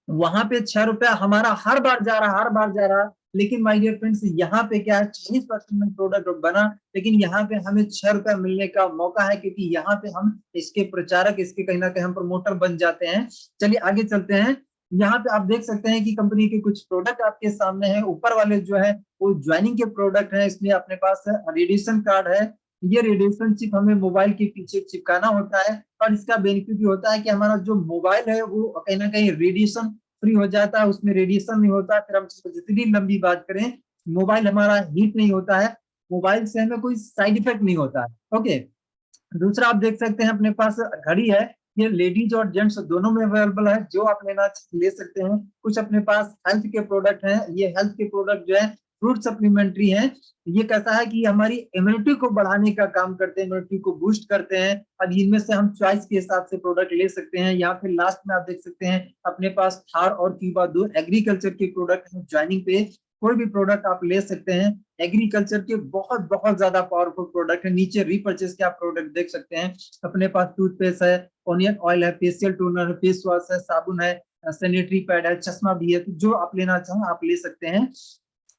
वहां पे 6 रुपया हमारा हर बार जा रहा, हर बार जा रहा। लेकिन माय डियर फ्रेंड्स, यहाँ पे क्या है, 40% में प्रोडक्ट बना, लेकिन यहाँ पे हमें 6 रुपया मिलने का मौका है, क्योंकि यहाँ पे हम इसके प्रचारक, इसके कहीं ना कहीं हम प्रमोटर बन जाते हैं। चलिए आगे चलते हैं। यहाँ पे आप देख सकते हैं कि कंपनी के कुछ प्रोडक्ट आपके सामने हैं। ऊपर वाले जो है वो ज्वाइनिंग के प्रोडक्ट है, इसलिए अपने पास रेडिएशन कार्ड है। ये रेडिएशन चिप हमें मोबाइल के पीछे चिपकाना होता है, और इसका बेनिफिट ये होता है कि हमारा जो मोबाइल है वो कहीं ना कहीं रेडिएशन फ्री हो जाता है, उसमें रेडिएशन नहीं होता। फिर हम जितनी लंबी बात करें, मोबाइल हमारा हीट नहीं होता है, मोबाइल से हमें कोई साइड इफेक्ट नहीं होता है। ओके, दूसरा आप देख सकते हैं अपने पास घड़ी है। ये लेडीज और जेंट्स दोनों में अवेलेबल है, जो आप लेना ले सकते हैं। कुछ अपने पास हेल्थ के प्रोडक्ट हैं। ये हेल्थ के प्रोडक्ट जो है फ्रूट सप्लीमेंट्री हैं। ये कैसा है कि हमारी इम्यूनिटी को बढ़ाने का काम करते हैं, इम्यूनिटी को बूस्ट करते हैं। अब इनमें से हम चॉइस के हिसाब से प्रोडक्ट ले सकते हैं। यहाँ पे लास्ट में आप देख सकते हैं अपने पास थार और क्यूबा, दो एग्रीकल्चर के प्रोडक्ट हैं। ज्वाइनिंग पे कोई भी प्रोडक्ट आप ले सकते हैं। एग्रीकल्चर के बहुत बहुत ज्यादा पावरफुल प्रोडक्ट है। नीचे रीपर्चेस के आप प्रोडक्ट देख सकते हैं। अपने पास टूथपेस्ट है, ऑनियन ऑयल है, फेशियल टोनर है, फेस वॉश है, साबुन है, सैनिटरी पैड है, चश्मा भी है। तो जो आप लेना चाहें आप ले सकते हैं।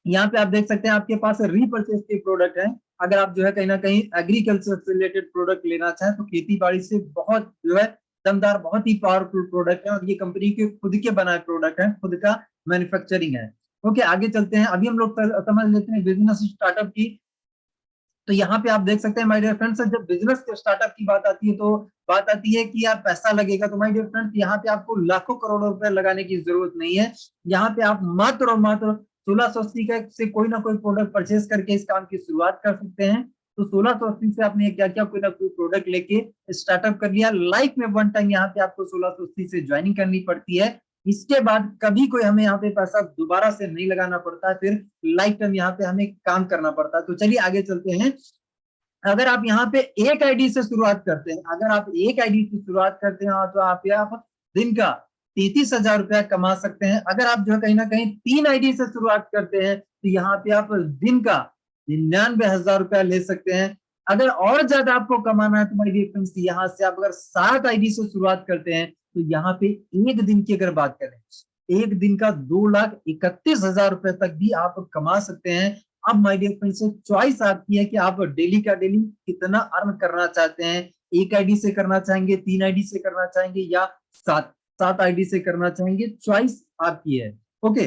यहाँ पे आप देख सकते हैं आपके पास रीपर्चेस के प्रोडक्ट हैं। अगर आप जो है कहीं ना कहीं एग्रीकल्चर से रिलेटेड प्रोडक्ट लेना चाहें, तो खेती बाड़ी से बहुत जो है दमदार, बहुत ही पावरफुल प्रोडक्ट है, और ये कंपनी के खुद के बनाए प्रोडक्ट है, खुद का मैन्युफैक्चरिंग है। ओके, आगे चलते हैं। अभी हम लोग समझ लेते हैं बिजनेस स्टार्टअप की तो यहाँ पे आप देख सकते हैं माय डियर फ्रेंड्स, जब बिजनेस के स्टार्टअप की बात आती है तो बात आती है कि यार पैसा लगेगा, तो माय डियर फ्रेंड्स यहाँ पे आपको लाखों करोड़ों रुपए लगाने की जरूरत नहीं है। यहाँ पे आप मात्र और मात्र 1680 का से कोई ना कोई प्रोडक्ट परचेज करके इस काम की शुरुआत कर सकते हैं। तो 1680 से आपने क्या क्या कोई ना कोई प्रोडक्ट लेके स्टार्टअप कर लिया। लाइफ में वन टाइम यहाँ पे आपको 1680 से ज्वाइनिंग करनी पड़ती है। इसके बाद कभी कोई हमें यहाँ पे पैसा दोबारा से नहीं लगाना पड़ता है, फिर लाइफ टाइम यहाँ पे हमें काम करना पड़ता है। तो चलिए आगे चलते हैं। अगर आप यहाँ पे एक आईडी से शुरुआत करते हैं, अगर आप एक आईडी से शुरुआत करते हैं तो आप दिन का 33,000 रुपया कमा सकते हैं। अगर आप जो है कहीं ना कहीं 3 आईडी से शुरुआत करते हैं तो यहाँ पे आप दिन का 99,000 रुपया ले सकते हैं। अगर और ज्यादा आपको कमाना है तो माय डियर फ्रेंड्स, यहाँ से आप अगर 7 आईडी से शुरुआत करते हैं तो यहाँ पे एक दिन की अगर बात करें, एक दिन का 2,31,000 रुपए तक भी आप कमा सकते हैं। अब माय डियर फ्रेंड्स, चॉइस आपकी है कि आप डेली का डेली कितना अर्न करना चाहते हैं। एक आईडी से करना चाहेंगे, 3 आईडी से करना चाहेंगे, या सात सात आईडी से करना चाहेंगे, चॉइस आपकी है। ओके,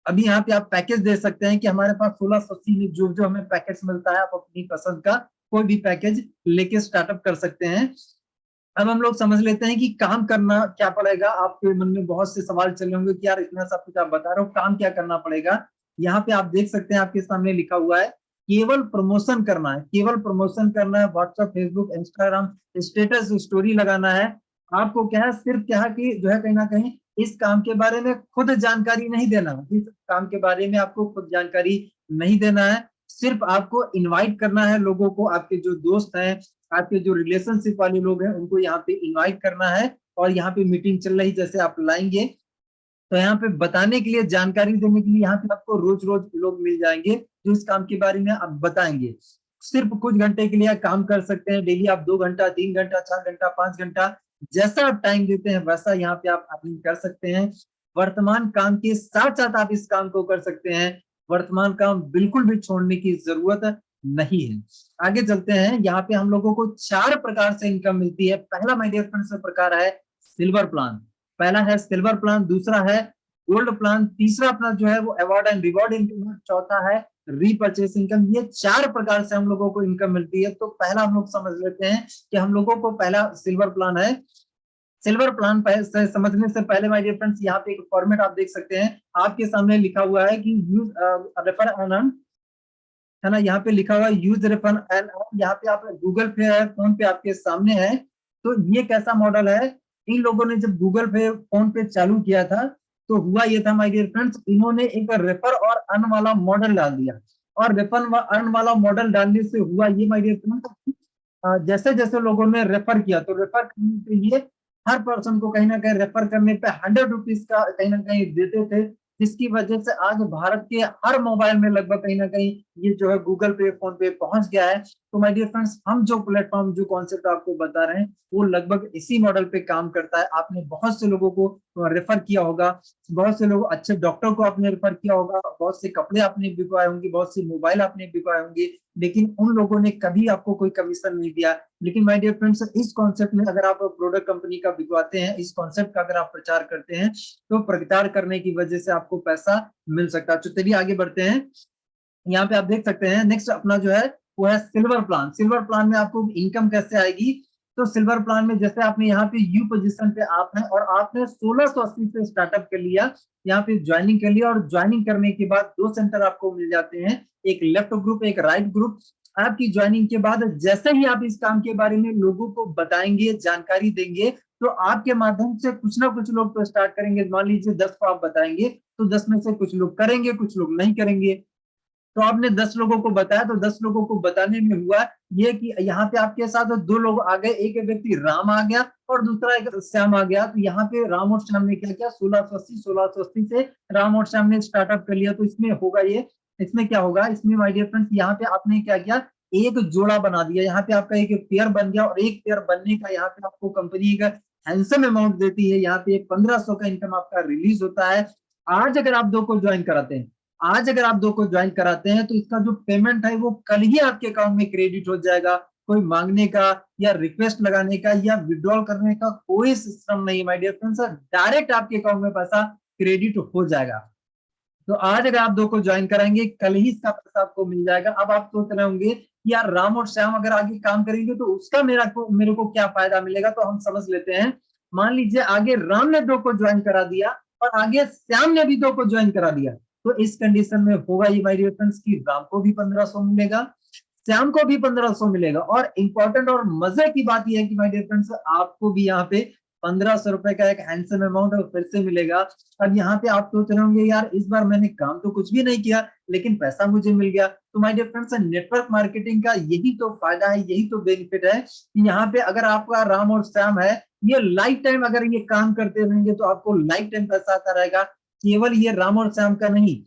अभी यहाँ पे आप पैकेज दे सकते हैं कि हमारे पास 1680 में जो जो हमें पैकेज मिलता है, आप अपनी पसंद का कोई भी पैकेज लेके स्टार्टअप कर सकते हैं। अब हम लोग समझ लेते हैं कि काम करना क्या पड़ेगा। आपके मन में बहुत से सवाल चल रहे होंगे कि यार इतना सब कुछ आप बता रहे हो, काम क्या करना पड़ेगा। यहाँ पे आप देख सकते हैं, आपके सामने लिखा हुआ है केवल प्रमोशन करना है, केवल प्रमोशन करना है। WhatsApp, Facebook, Instagram status story लगाना है। आपको क्या है, सिर्फ क्या है कि जो है कहीं ना कहीं इस काम के बारे में खुद जानकारी नहीं देना, इस काम के बारे में आपको खुद जानकारी नहीं देना है। सिर्फ आपको इनवाइट करना है लोगों को, आपके जो दोस्त हैं, आपके जो रिलेशनशिप वाले लोग हैं, उनको यहाँ पे इनवाइट करना है। और यहाँ पे मीटिंग चल रही, जैसे आप लाएंगे तो यहाँ पे बताने के लिए, जानकारी देने के लिए यहाँ पे आपको रोज रोज लोग मिल जाएंगे जो इस काम के बारे में आप बताएंगे। सिर्फ कुछ घंटे के लिए काम कर सकते हैं। डेली आप 2 घंटा, 3 घंटा, 4 घंटा, 5 घंटा, जैसा आप टाइम देते हैं वैसा यहाँ पे आप अर्निंग कर सकते हैं। वर्तमान काम के साथ साथ आप इस काम को कर सकते हैं। वर्तमान काम बिल्कुल भी छोड़ने की जरूरत नहीं है। आगे चलते हैं। यहाँ पे हम लोगों को 4 प्रकार से इनकम मिलती है। पहला माय डियर फ्रेंड्स प्रकार है सिल्वर प्लान। पहला है सिल्वर प्लान, दूसरा है गोल्ड प्लान, तीसरा अपना जो है वो अवार्ड एंड रिवॉर्ड इनकम, चौथा है रीपर्चेस इनकम। ये 4 प्रकार से हम लोगों को इनकम मिलती है। तो पहला हम लोग समझ लेते हैं कि हम लोगों को पहला सिल्वर प्लान है। सिल्वर प्लान से समझने से पहले माय डियर फ्रेंड्स, यहाँ पे एक फॉर्मेट आप देख सकते हैं, आपके सामने लिखा हुआ है कि यूज रेफर एंड, है ना, यहाँ पे लिखा हुआ है यूज रेफर एंड। यहाँ पे आप गूगल पे है, फोन पे आपके सामने है। तो ये कैसा मॉडल है, इन लोगों ने जब गूगल पे, फोन पे चालू किया था तो हुआ ये था माय डियर फ्रेंड्स, इन्होंने एक रेफर और अर्न वाला मॉडल डाल दिया। और रेफर अर्न वाला मॉडल डालने से हुआ ये माय डियर फ्रेंड्स, जैसे जैसे लोगों ने रेफर किया, तो रेफर करने के लिए हर पर्सन को कहीं ना कहीं रेफर करने पे 100 रुपीज का कहीं ना कहीं देते थे। जिसकी वजह से आज भारत के हर मोबाइल में लगभग कहीं ना कहीं ये जो है गूगल पे, फोन पे पहुंच गया है। तो माय डियर फ्रेंड्स, हम जो प्लेटफॉर्म, जो कॉन्सेप्ट आपको बता रहे हैं, वो लगभग इसी मॉडल पे काम करता है। आपने बहुत से लोगों को रेफर किया होगा, बहुत से लोग, अच्छे डॉक्टर को आपने रेफर किया होगा, बहुत से कपड़े आपने बिकवाए होंगे, बहुत से मोबाइल आपने बिकवाए होंगे, लेकिन उन लोगों ने कभी आपको कोई कमीशन नहीं दिया। लेकिन माय डियर फ्रेंड्स, इस कॉन्सेप्ट में अगर आप प्रोडक्ट कंपनी का बिकवाते हैं, इस कॉन्सेप्ट का अगर आप प्रचार करते हैं, तो प्रचार करने की वजह से आपको पैसा मिल सकता है। तो चलिए आगे बढ़ते हैं। यहाँ पे आप देख सकते हैं नेक्स्ट अपना जो है वो है सिल्वर प्लान। सिल्वर प्लान में आपको इनकम कैसे आएगी, तो सिल्वर प्लान में जैसे आपने यहाँ पे यू पोजीशन पे आप हैं और आपने 1680 से स्टार्टअप कर लिया, यहाँ पे ज्वाइनिंग कर लिया, और ज्वाइनिंग करने के बाद 2 सेंटर आपको मिल जाते हैं, एक लेफ्ट ग्रुप, एक राइट ग्रुप। आपकी ज्वाइनिंग के बाद जैसे ही आप इस काम के बारे में लोगों को बताएंगे, जानकारी देंगे, तो आपके माध्यम से कुछ ना कुछ लोग तो स्टार्ट करेंगे। मान लीजिए 10 को आप बताएंगे तो 10 में से कुछ लोग करेंगे, कुछ लोग नहीं करेंगे। तो आपने 10 लोगों को बताया, तो 10 लोगों को बताने में हुआ ये कि यहाँ पे आपके साथ 2 लोग आ गए, एक व्यक्ति राम आ गया और दूसरा एक श्याम आ गया। तो यहाँ पे राम और श्याम ने क्या किया, 1680 से राम और श्याम ने स्टार्टअप कर लिया। तो इसमें होगा ये, इसमें क्या होगा, इसमें माय डियर फ्रेंड्स, यहाँ पे आपने क्या किया, एक जोड़ा बना दिया। यहाँ पे आपका एक पेयर बन गया, और एक पेयर बनने का यहाँ पे आपको कंपनी का हैंडसम अमाउंट देती है। यहाँ पे 1500 का इनकम आपका रिलीज होता है। आज अगर आप 2 को ज्वाइन कराते हैं, आज अगर आप 2 को ज्वाइन कराते हैं, तो इसका जो पेमेंट है वो कल ही आपके अकाउंट में क्रेडिट हो जाएगा। कोई मांगने का या रिक्वेस्ट लगाने का या विड्रॉल करने का कोई सिस्टम नहीं माय डियर फ्रेंड्स, डायरेक्ट आपके अकाउंट में पैसा क्रेडिट हो जाएगा। तो आज अगर आप दो को ज्वाइन कराएंगे, कल ही इसका पैसा आपको मिल जाएगा। अब आप सोच रहे होंगे कि यार राम और श्याम अगर आगे काम करेंगे तो उसका मेरे को क्या फायदा मिलेगा, तो हम समझ लेते हैं। मान लीजिए आगे राम ने दो को ज्वाइन करा दिया और आगे श्याम ने भी दो को ज्वाइन करा दिया, तो इस कंडीशन में होगा ये माय डियर फ्रेंड्स की राम को भी 1500 मिलेगा, श्याम को भी 1500 मिलेगा। और इंपॉर्टेंट और मजे की बात यह है कि माय डियर फ्रेंड्स आपको भी यहाँ पे 1500 रुपए का एक हैंडसम अमाउंट फिर से मिलेगा। अब यहाँ पे आप सोच रहे होंगे यार इस बार मैंने काम तो कुछ भी नहीं किया लेकिन पैसा मुझे मिल गया। तो my dear friends network marketing का यही तो फायदा है, यही तो बेनिफिट है कि यहाँ पे अगर आपका राम और श्याम है, ये लाइफ टाइम अगर ये काम करते रहेंगे तो आपको लाइफ टाइम पैसा आता रहेगा। केवल ये राम और श्याम का नहीं,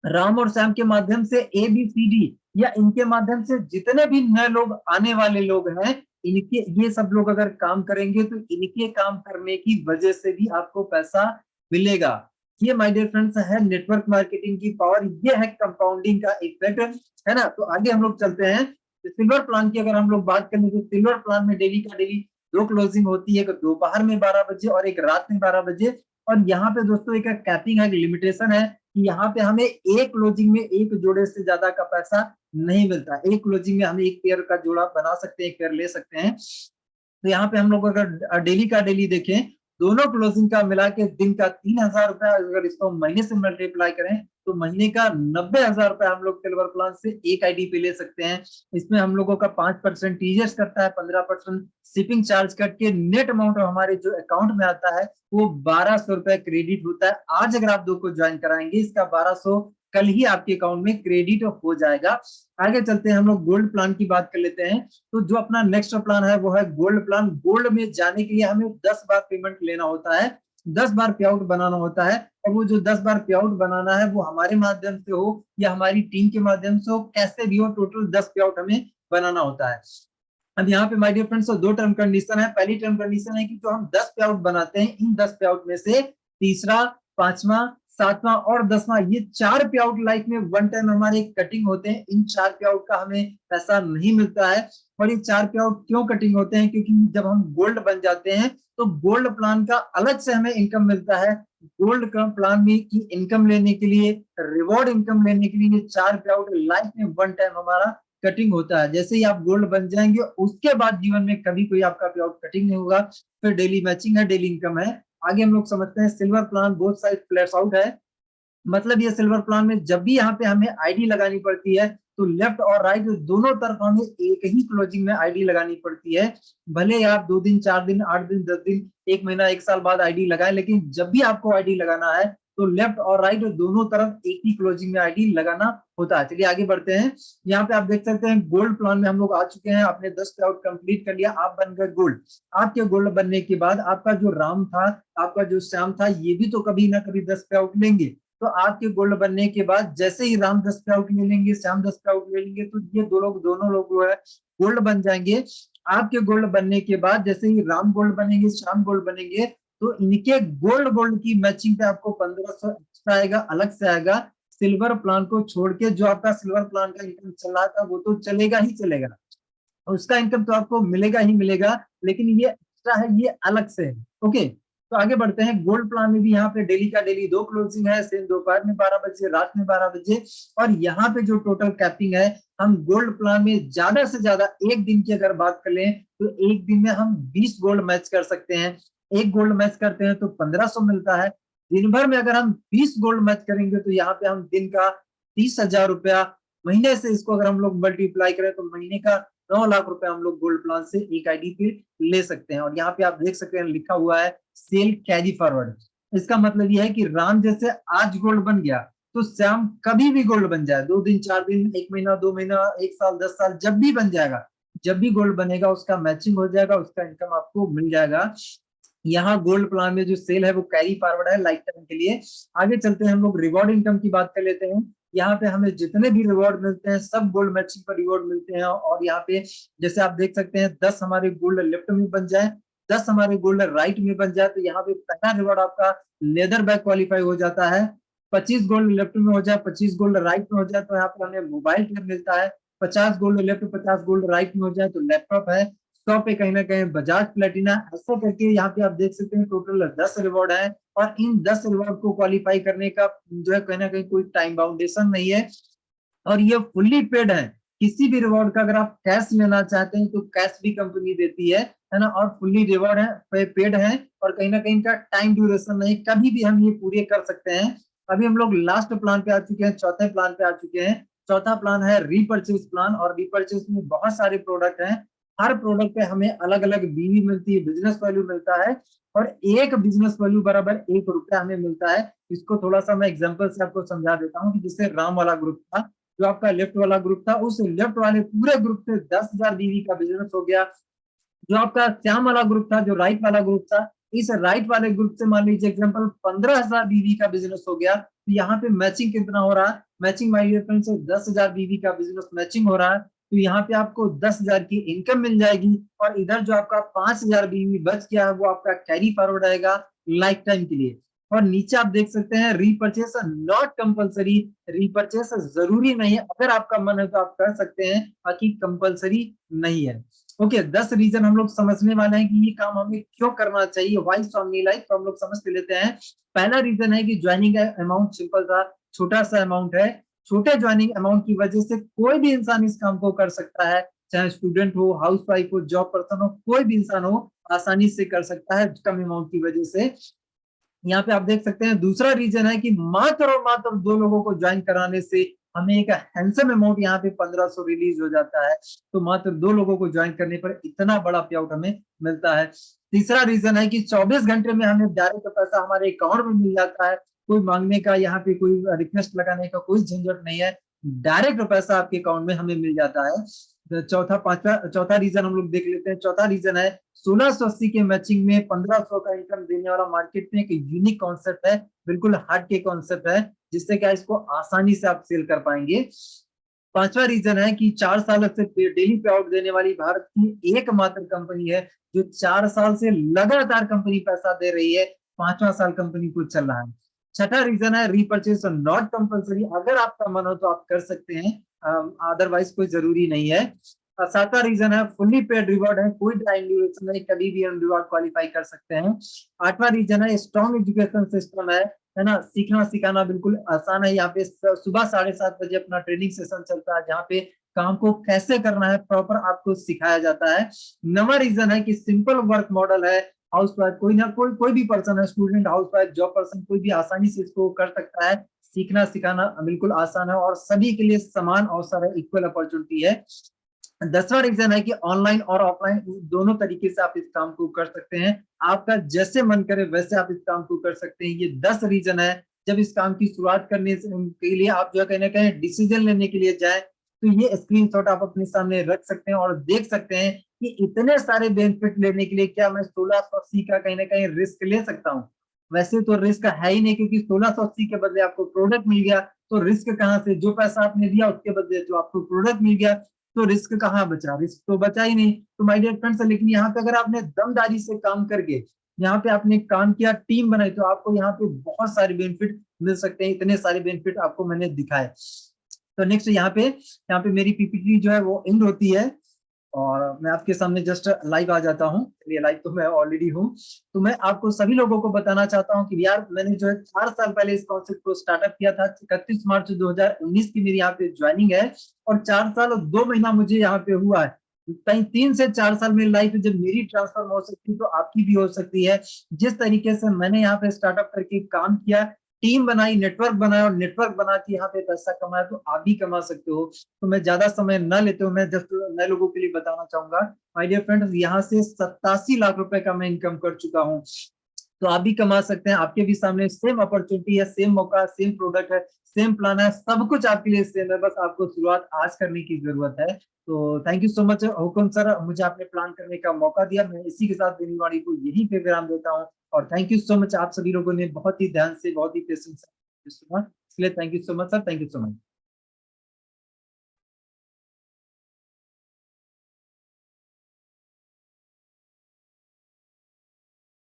राम और श्याम के माध्यम से ABCD या इनके माध्यम से जितने भी नए लोग आने वाले लोग हैं, इनके ये सब लोग अगर काम करेंगे तो इनके काम करने की वजह से भी आपको पैसा मिलेगा। ये माय डियर फ्रेंड्स है नेटवर्क मार्केटिंग की पावर, ये है कंपाउंडिंग का इफेक्ट, है ना। तो आगे हम लोग चलते हैं। सिल्वर प्लान की अगर हम लोग बात करें तो सिल्वर प्लान में डेली का डेली दो क्लोजिंग होती है, एक दोपहर में 12 बजे और एक रात में 12 बजे। और यहाँ पे दोस्तों एक कैपिंग है, एक लिमिटेशन है कि यहाँ पे हमें एक क्लोजिंग में एक जोड़े से ज्यादा का पैसा नहीं मिलता। एक क्लोजिंग में हम एक पेयर का जोड़ा बना सकते हैं, एक पेयर ले सकते हैं। तो यहाँ पे हम लोग अगर डेली का डेली देखें, दोनों क्लोजिंग का मिला के दिन का 3000 रुपया, अगर इसको महीने से मल्टीप्लाई करें तो महीने का 90,000 रुपया हम लोग सिल्वर प्लान से एक आईडी पे ले सकते हैं। इसमें हम लोगों का 5% टीजीएस करता है, 15% शिपिंग चार्ज कट के नेट अमाउंट हमारे जो अकाउंट में आता है वो 1200 रुपया क्रेडिट होता है। आज अगर आप दो को ज्वाइन कराएंगे इसका 1200 कल ही आपके अकाउंट में क्रेडिट हो जाएगा। आगे चलते हैं, हम लोग गोल्ड प्लान की बात कर लेते हैं। तो जो अपना नेक्स्ट प्लान है वो है गोल्ड प्लान। गोल्ड में जाने के लिए हमें 10 बार पेमेंट लेना होता है, 10 बार पे आउट बनाना होता है। और वो जो 10 बार पे आउट बनाना है वो हमारे माध्यम से हो या हमारी टीम के माध्यम से हो, कैसे भी हो, टोटल 10 पे आउट हमें बनाना होता है। अब यहाँ पे माय डियर फ्रेंड्स दो टर्म कंडीशन है। पहली टर्म कंडीशन है कि जो हम 10 पे आउट बनाते हैं, इन 10 पे आउट में से तीसरा, पांचवा, सातवां और 10वां, ये 4 पे आउट लाइफ में वन टाइम हमारे कटिंग होते हैं। इन 4 पे आउट का हमें पैसा नहीं मिलता है। और ये 4 पे आउट क्यों कटिंग होते हैं? क्योंकि जब हम गोल्ड बन जाते हैं तो गोल्ड प्लान का अलग से हमें इनकम मिलता है। गोल्ड का प्लान में की इनकम लेने के लिए, रिवॉर्ड इनकम लेने के लिए 4 पे आउट लाइफ में वन टाइम हमारा कटिंग होता है। जैसे ही आप गोल्ड बन जाएंगे उसके बाद जीवन में कभी कोई आपका पे आउट कटिंग नहीं होगा। फिर डेली मैचिंग है, डेली इनकम है। आगे हम लोग समझते हैं silver plan both side flats out है। मतलब ये सिल्वर प्लान में जब भी यहाँ पे हमें आईडी लगानी पड़ती है तो लेफ्ट और राइट दोनों तरफ हमें एक ही क्लोजिंग में आईडी लगानी पड़ती है। भले आप 2 दिन, 4 दिन, 8 दिन, 10 दिन, 1 महीना, 1 साल बाद आईडी लगाएं, लेकिन जब भी आपको आईडी लगाना है तो लेफ्ट और राइट दोनों तरफ एक ही क्लोजिंग में आईडी लगाना होता है। चलिए आगे बढ़ते हैं। यहाँ पे आप देख सकते हैं गोल्ड प्लान में हम लोग आ चुके हैं, आपने 10 पे आउट कंप्लीट कर लिया, आप बन गए गोल्ड। आपके गोल्ड बनने के बाद आपका जो राम था, आपका जो श्याम था, ये भी तो कभी ना कभी 10 पे आउट लेंगे। तो आपके गोल्ड बनने के बाद जैसे ही राम 10 पे आउट ले लेंगे, श्याम 10 पे आउट ले लेंगे, तो ये दोनों लोग जो है गोल्ड बन जाएंगे। आपके गोल्ड बनने के बाद जैसे ही राम गोल्ड बनेंगे, श्याम गोल्ड बनेंगे, तो इनके गोल्ड गोल्ड की मैचिंग पे आपको 1500 एक्स्ट्रा आएगा, अलग से आएगा। सिल्वर प्लान को छोड़ के जो आपका सिल्वर प्लान का इनकम चल रहा था वो तो चलेगा ही चलेगा, उसका इनकम तो आपको मिलेगा ही मिलेगा, लेकिन ये एक्स्ट्रा है, ये अलग से है। ओके, तो आगे बढ़ते हैं। गोल्ड प्लान में भी यहाँ पे डेली का डेली दो क्लोजिंग है, सेम दोपहर में 12 बजे, रात में 12 बजे। और यहाँ पे जो टोटल कैपिंग है, हम गोल्ड प्लान में ज्यादा से ज्यादा एक दिन की अगर बात कर लें तो एक दिन में हम 20 गोल्ड मैच कर सकते हैं। एक गोल्ड मैच करते हैं तो 1500 मिलता है। दिन भर में अगर हम 20 गोल्ड मैच करेंगे तो यहाँ पे हम दिन का 30,000 रुपया, महीने से इसको अगर हम लोग मल्टीप्लाई करें तो महीने का 9 लाख रुपए हम लोग गोल्ड प्लान से एक आईडी पे ले सकते हैं। और यहाँ पे आप देख सकते हैं लिखा हुआ है सेल कैरी फॉरवर्ड। इसका मतलब यह है कि राम जैसे आज गोल्ड बन गया तो श्याम कभी भी गोल्ड बन जाए, 2 दिन, 4 दिन, 1 महीना, 2 महीना, 1 साल, 10 साल, जब भी बन जाएगा, जब भी गोल्ड बनेगा उसका मैचिंग हो जाएगा, उसका इनकम आपको मिल जाएगा। यहाँ गोल्ड प्लान में जो सेल है वो कैरी फॉरवर्ड है लाइफ टाइम के लिए। आगे चलते हैं, हम लोग रिवॉर्ड इनकम की बात कर लेते हैं। यहाँ पे हमें जितने भी रिवॉर्ड मिलते हैं सब गोल्ड मैचिंग पर रिवॉर्ड मिलते हैं। और यहाँ पे जैसे आप देख सकते हैं 10 हमारे गोल्ड लेफ्ट में बन जाए, 10 हमारे गोल्ड राइट में बन जाए, तो यहाँ पे पहला रिवॉर्ड आपका लेदर बैग क्वालिफाई हो जाता है। 25 गोल्ड लेफ्ट में हो जाए, 25 गोल्ड राइट में हो जाए तो यहाँ पे हमें मोबाइल टैब मिलता है। 50 गोल्ड लेफ्ट, 50 गोल्ड राइट में हो जाए तो लैपटॉप है। 100 पे कहीं ना कहीं बजाज प्लेटिना, ऐसा करके यहाँ पे आप देख सकते हैं टोटल 10 रिवॉर्ड है। और इन 10 रिवॉर्ड को क्वालिफाई करने का जो है कहीं ना कहीं कोई टाइम बाउंडेशन नहीं है, और ये फुल्ली पेड है। किसी भी रिवॉर्ड का अगर आप कैश लेना चाहते हैं तो कैश भी कंपनी देती है ना, और फुल्ली रिवॉर्ड है, पेड है, और कहीं ना कहीं इनका टाइम ड्यूरेशन नहीं, कभी भी हम ये पूरे कर सकते हैं। अभी हम लोग लास्ट प्लान पे आ चुके हैं, चौथे प्लान पे आ चुके हैं। चौथा प्लान है रीपर्चेज प्लान, और रीपर्चेज में बहुत सारे प्रोडक्ट हैं। हर प्रोडक्ट पे हमें अलग अलग बीवी मिलती है, बिजनेस वैल्यू मिलता है, और एक बिजनेस वैल्यू बराबर 1 रुपया हमें मिलता है। इसको थोड़ा सा मैं एग्जांपल से आपको समझा देता हूँ कि जिससे राम वाला ग्रुप था, जो आपका लेफ्ट वाला ग्रुप था, उस लेफ्ट वाले पूरे ग्रुप से 10,000 बीवी का बिजनेस हो गया। जो आपका श्याम वाला ग्रुप था, जो राइट वाला ग्रुप था, इस राइट वाले ग्रुप से मान लीजिए एग्जांपल 15,000 बीवी का बिजनेस हो गया। तो यहाँ पे मैचिंग कितना हो रहा है, मैचिंग माय डियर फ्रेंड्स 10,000 बीवी का बिजनेस मैचिंग हो रहा है। तो यहाँ पे आपको 10,000 की इनकम मिल जाएगी, और इधर जो आपका 5,000 बीवी बच गया है वो आपका कैरी फॉरवर्ड आएगा लाइफ टाइम के लिए। और नीचे आप देख सकते हैं रीपर्चेस नॉट कंपलसरी, रीपर्चेस जरूरी नहीं है, अगर आपका मन है तो आप कर सकते हैं, बाकी कंपलसरी नहीं है। ओके 10 रीजन हम लोग समझने वाले हैं कि ये काम हमें क्यों करना चाहिए, व्हाई सोमनी लाइफ, तो हम लोग समझ लेते हैं। पहला रीजन है कि ज्वाइनिंग अमाउंट सिंपल सा छोटा सा अमाउंट है। छोटे ज्वाइनिंग अमाउंट की वजह से कोई भी इंसान इस काम को कर सकता है, चाहे स्टूडेंट हो, हाउस वाइफ हो, जॉब पर्सन हो, कोई भी इंसान हो आसानी से कर सकता है कम अमाउंट की वजह से। यहाँ पे आप देख सकते हैं दूसरा रीजन है कि मात्र और मात्र 2 लोगों को ज्वाइन कराने से हमें एक हैंडसम अमाउंट यहाँ पे 1,500 रिलीज हो जाता है। तो मात्र 2 लोगों को ज्वाइन करने पर इतना बड़ा पे आउट हमें मिलता है। तीसरा रीजन है कि 24 घंटे में हमें डायरेक्ट पैसा हमारे अकाउंट में मिल जाता है, कोई मांगने का, यहाँ पे कोई रिक्वेस्ट लगाने का कोई झंझट नहीं है, डायरेक्ट पैसा आपके अकाउंट में हमें मिल जाता है। चौथा रीजन हम लोग देख लेते हैं। चौथा रीजन है 1680 के मैचिंग में 1,500 का इनकम देने वाला मार्केट में एक यूनिक कॉन्सेप्ट है, बिल्कुल हट के कॉन्सेप्ट है, जिससे क्या इसको आसानी से आप सेल कर पाएंगे। पांचवा रीजन है कि 4 साल से डेली पे आउट देने वाली भारत की एकमात्र कंपनी है, जो 4 साल से लगातार कंपनी पैसा दे रही है, 5वां साल कंपनी को चल रहा है। छठा रीजन है रीपर्चेज नॉट कंपलसरी, अगर आपका मन हो तो आप कर सकते हैं, अदरवाइज कोई जरूरी नहीं है। 7वां रीजन है फुल्ली पेड रिवॉर्ड है, कोई टाइम ड्यूरेशन नहीं, कभी भी हम रिवॉर्ड क्वालिफाई कर सकते हैं। 8वां रीजन है स्ट्रॉन्ग एजुकेशन सिस्टम है ना, सीखना सिखाना बिल्कुल आसान है। यहाँ पे सुबह 7:30 बजे अपना ट्रेनिंग सेशन चलता है, जहाँ पे काम को कैसे करना है प्रॉपर आपको सिखाया जाता है। 9वां रीजन है कि सिंपल वर्क मॉडल है, हाउस वाइफ कोई ना कोई भी पर्सन है, student, house wife, job person, कोई भी आसानी से इसको कर सकता है। सीखना सिखाना बिल्कुल आसान है, और सभी के लिए समान अवसर है, इक्वल अपॉर्चुनिटी है। 10वां रीजन है कि ऑनलाइन और ऑफलाइन दोनों तरीके से आप इस काम को कर सकते हैं, आपका जैसे मन करे वैसे आप इस काम को कर सकते हैं। ये 10 रीजन है। जब इस काम की शुरुआत करने के लिए आप जो है कहीं ना कहीं डिसीजन लेने के लिए जाए, तो ये स्क्रीनशॉट आप अपने सामने रख सकते हैं और देख सकते हैं कि इतने सारे बेनिफिट लेने के लिए क्या मैं 1680 का कहीं ना कहीं रिस्क ले सकता हूँ। वैसे तो रिस्क है ही नहीं, क्योंकि 1680 के बदले आपको प्रोडक्ट मिल गया, तो रिस्क कहाँ से, जो पैसा आपने दिया उसके बदले जो आपको प्रोडक्ट मिल गया, तो रिस्क कहाँ बचा, रिस्क तो बचा ही नहीं। तो माय डियर फ्रेंड्स, लेकिन यहाँ पे अगर आपने दमदारी से काम करके यहाँ पे आपने काम किया, टीम बनाई, तो आपको यहाँ पे बहुत सारे बेनिफिट मिल सकते हैं। इतने सारे बेनिफिट आपको मैंने दिखाए। तो नेक्स्ट यहाँ पे मेरी पीपीटी जो है वो एंड होती है, और मैं आपके सामने जस्ट लाइव आ जाता हूँ। चलिए, लाइव तो मैं ऑलरेडी हूँ। तो मैं आपको सभी लोगों को बताना चाहता हूँ कि यार मैंने जो है 4 साल पहले इस कॉन्सेप्ट को स्टार्टअप किया था। 31 मार्च 2019 की मेरी यहाँ पे ज्वाइनिंग है, और 4 साल और 2 महीना मुझे यहाँ पे हुआ है। कहीं 3 से 4 साल मेरी लाइफ जब मेरी ट्रांसफॉर्म हो सकती है, तो आपकी भी हो सकती है। जिस तरीके से मैंने यहाँ पे स्टार्टअप करके काम किया, टीम बनाई, नेटवर्क बनाया, और नेटवर्क बना के यहाँ पे पैसा कमाया, तो आप भी कमा सकते हो। तो मैं ज्यादा समय न लेते हुए मैं जस्ट नए लोगों के लिए बताना चाहूंगा, माय डियर फ्रेंड्स, यहाँ से 87 लाख रुपए का मैं इनकम कर चुका हूँ। तो आप भी कमा सकते हैं, आपके भी सामने सेम अपॉर्चुनिटी है, सेम मौका, सेम प्रोडक्ट है, सेम प्लान है, सब कुछ आपके लिए सेम है, बस आपको शुरुआत आज करने की जरूरत है। तो thank you so much Hukum sir, मुझे आपने प्लान करने का मौका दिया। मैं इसी के साथ दिनवाड़ी को यहीं पे विराम देता हूँ, और थैंक यू सो मच, आप सभी लोगों ने बहुत ही ध्यान से, बहुत ही पेशेंस से सुना, इसलिए thank you so much sir, thank you so much.